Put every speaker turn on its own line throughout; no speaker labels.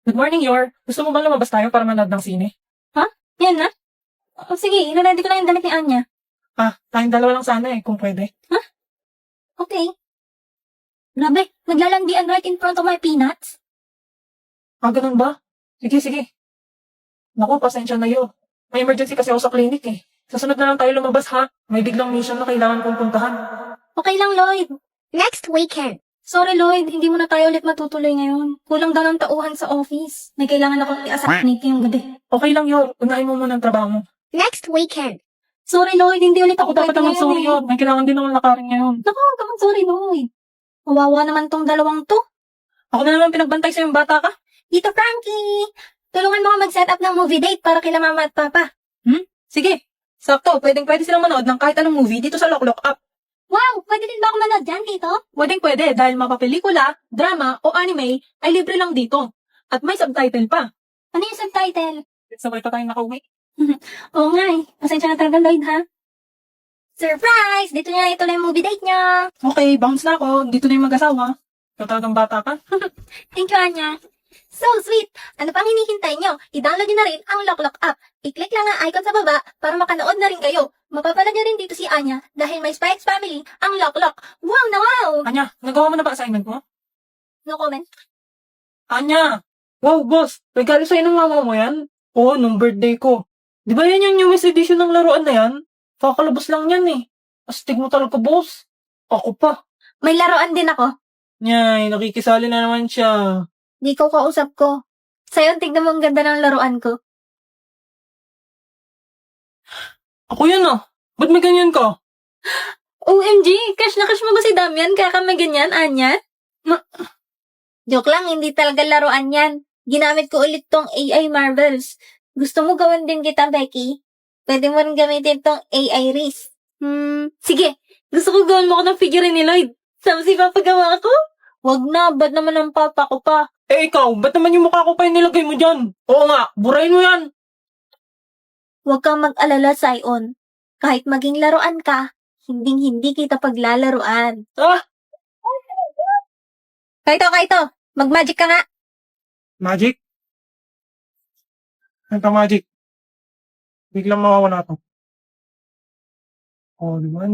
Good morning, Yor. Gusto mo bang lumabas tayo para manood ng sine?
Ha? Yan na? O sige, ilalandi ko na yung damit ni Anya.
Tayong dalawa lang sana kung pwede.
Okay. Grabe, naglalandian right in front of my peanuts.
Ganun ba? Sige. Naku, pasensya na Yor. May emergency kasi ako sa clinic Sa sunod na lang tayo lumabas ha. May biglang mission na kailangan kong puntahan.
Okay lang, Lloyd.
Next weekend.
Sorry, Lloyd, hindi mo na tayo ulit matutuloy ngayon. Kulang daw ng tauhan sa office. May kailangan akong i-assassinate ngayong gabi.
Okay lang Yor. Unahin mo muna ang trabaho mo.
Next weekend.
Sorry, Lloyd, hindi ulit
Ako
ako
dapat
pwede
naman
ngayon
sorry Yor. May kailangan din akong lakarin ngayon.
Naku, huwag ka sorry, Lloyd. Kawawa naman tong dalawang to.
Ako na naman pinagbantay sa yung bata ka.
Tito Frankie, tulungan mo ako mag-set up ng movie date para kila mama at papa.
Sige. Sakto, pwede silang manood ng kahit anong movie dito sa Loklok Up.
Wow, pwede din ba ako manood dyan, Tito?
Pwede dahil mapapelikula, drama o anime ay libre lang dito. At may subtitle pa.
Ano yung subtitle?
Sabay pa tayong nakauwi.
Oo nga Pasensya na talaga, Lloyd, ha? Surprise! Dito niya ituloy yung movie date niya.
Okay, bounce na ako. Dito na yung mag-asawa. Ikaw talagang bata ka.
Thank you, Anya. So sweet! Ano pang hinihintay nyo? I-download nyo na rin ang Loklok app. I-click lang ang icon sa baba para makanood na rin kayo. Mapapala nyo rin dito si Anya dahil may Spikes Family ang Loklok. Wow na wow!
Anya, nagawa mo na ba assignment mo?
No comment.
Anya! Wow, boss! Regalo sa'yo ng mama mo yan? Oo, nung birthday ko. Di ba yan yung newest edition ng laruan na yan? Kakalabas lang yan Astig mo talaga, boss. Ako pa.
May laruan din ako.
Nyay, nakikisali na naman siya.
Di ko kausap ko. Sa'yo, tignan mo ang ganda ng laruan ko.
Ako yan Ba't may ganyan ka?
OMG! Cash na cash mo ba si Damian kaya ka may ganyan, Anya? Joke lang, hindi talaga laruan yan. Ginamit ko ulit tong AI Marvels. Gusto mo gawin din kita, Becky? Pwede mo rin gamitin tong AI Reese. Sige. Gusto ko gawin mo ako ng figure ni Lloyd. Sama si papagawa ko? Wag na, ba't naman ang papa ko pa?
Ikaw, ba't naman yung mukha ko pa yung nilagay mo dyan? Oo nga, burahin mo yan.
Huwag kang mag-alala, Sion. Kahit maging laruan ka, hindi kita paglalaruan. Kaito, mag-magic ka nga.
Magic? Ano magic? Biglang mawawala to. Di ba?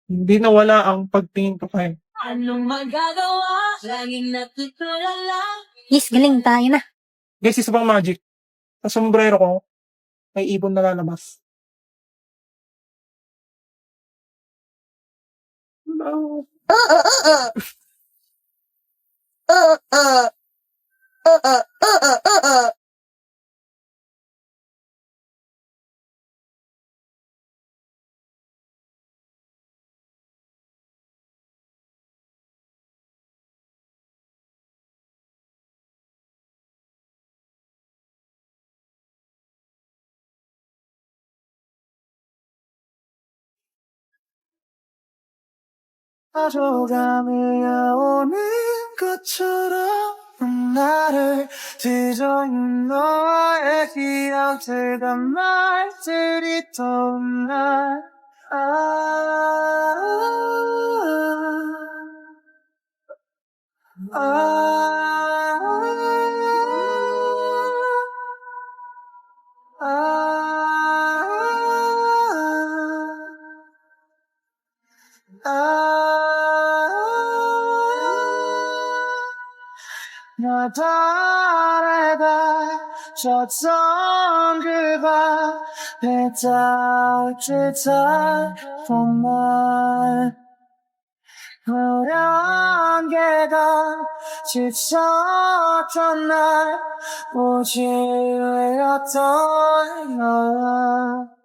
Hindi nawala ang pagtingin ko kay.
Anong magagawa? Laging natutulala.
Yes, galing tayo na.
Guys, isa pang magic. Sa sombrero ko, may ibon na lalabas. No.
가져감이 오는 것처럼 나를 뒤져있는 너의 기억들과 말들이 떠올라 나 따라가 졌던 그밤 뱉어올 듯한 봄날 노란 계단 지쳤던 날 오지 왜였던 너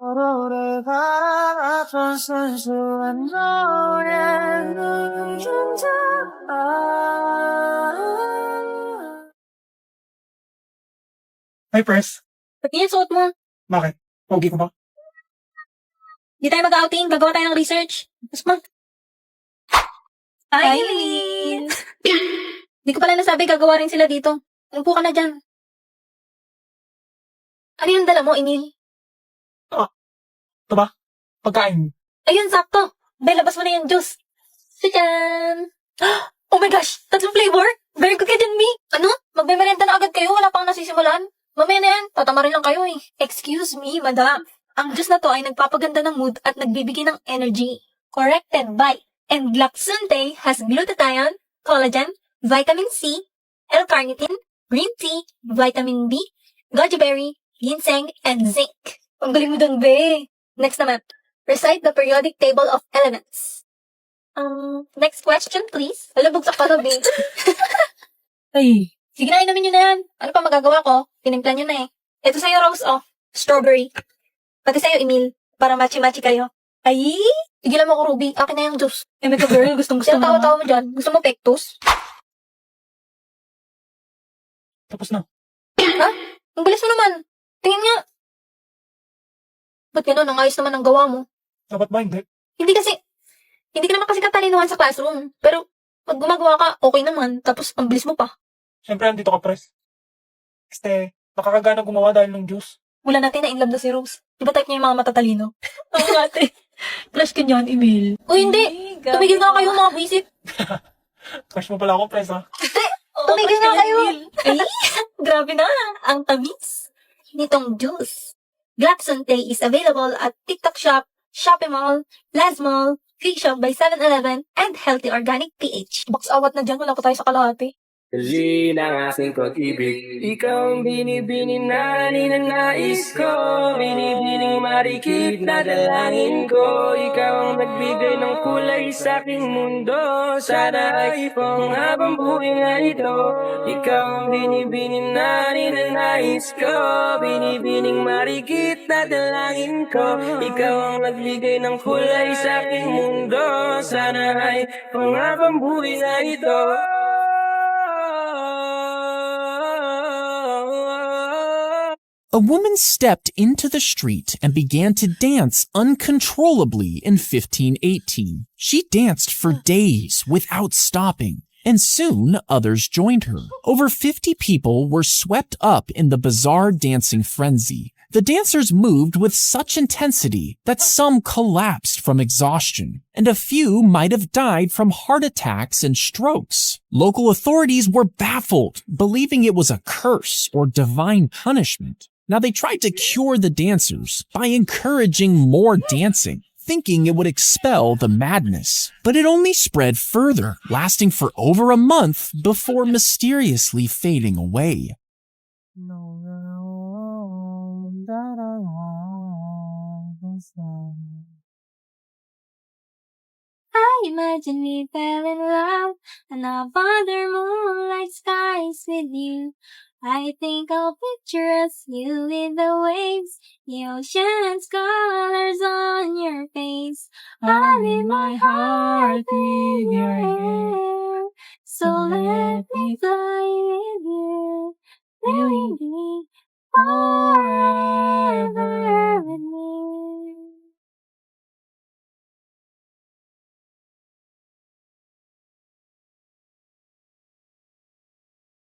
서로를 바라봤던 순수한 너의 눈좀 잡아
Hi, Pres.
Ba't yan suot mo?
Bakit? Pogi ko ba?
Di tayo mag-outing, gagawa tayo ng research. Mas mag... Hi, Eileen! Di ko pala nasabi, gagawa rin sila dito. Upo ka na dyan. Ano yung dala mo, Emil?
Ito ba? Pagkain.
Ayun, sakto. Bay, labas mo na yung juice. Tadyan! Oh my gosh! 3 flavor? Very Excuse me, madam. Ang juice na to ay nagpapaganda ng mood at nagbibigay ng energy. Corrected by Englaxunte has glutathione, collagen, vitamin C, L-carnitine, green tea, vitamin B, goji berry, ginseng, and zinc. Ang galing mo dun, be. Next naman, recite the periodic table of elements. Next question, please. Alabog sa kalabi.
Ay,
Sige na, inumin nyo na yan. Ano pa magagawa ko? Tinimplan nyo na eh. Ito sa'yo, Rose, oh. Strawberry. Pati sa'yo, Emil. Para matchy-matchy kayo. Ay! Tigilan mo ko, Ruby. Akin na yung juice.
Emeka girl, gustong-gusto
Sino
mo
tawa-tawa mo dyan? Gusto mo pectus?
Tapos na.
Ha? Ang bilis mo naman. Tingin nga. Ba't gano'n? Ang ayos naman ang gawa mo.
Dapat ba hindi?
Hindi ka naman kasi katalinuhan sa classroom. Pero, pag gumagawa ka, okay naman. Tapos, ang bilis mo pa.
Siyempre, andito ka, pres. Este, nakakagana gumawa dahil ng juice.
Wala natin na in love na si Rose. Di ba type niya yung mga matatalino?
Oo, ate. Crush ka niyan, Emil.
Uy, hindi. Tumigil nga kayo mga buisit.
Crush mo pala ako, pres, ha?
Tumigil nga kayo. Ay, grabe na. Ang tamis nitong juice. Glaxonte is available at TikTok Shop, Shopee Mall, Laz Mall, Free Shop by 7-Eleven, and Healthy Organic PH. Box awat na dyan. Wala pa tayo sa kalahati.
Kasi ng aking pag-ibig, ikaw ang binibini na ninanais ko. Binibining marikit na dalangin ko. Ikaw ang nagbigay ng kulay sa aking mundo. Sana ay panghabang buhay nga ito. Ikaw ang binibini na ninanais ko. Binibining marikit na dalangin ko. Ikaw ang nagbigay ng kulay sa aking mundo. Sana ay panghabang buhay nga ito.
A woman stepped into the street and began to dance uncontrollably in 1518. She danced for days without stopping, and soon others joined her. Over 50 people were swept up in the bizarre dancing frenzy. The dancers moved with such intensity that some collapsed from exhaustion, and a few might have died from heart attacks and strokes. Local authorities were baffled, believing it was a curse or divine punishment. Now they tried to cure the dancers by encouraging more dancing, thinking it would expel the madness. But it only spread further, lasting for over a month before mysteriously fading away.
I imagine we fell in love and under moonlight skies with you. I think I'll picture us, you with the waves, the ocean's colors on your face. I leave my heart in your hair, so let me fly with you, really be all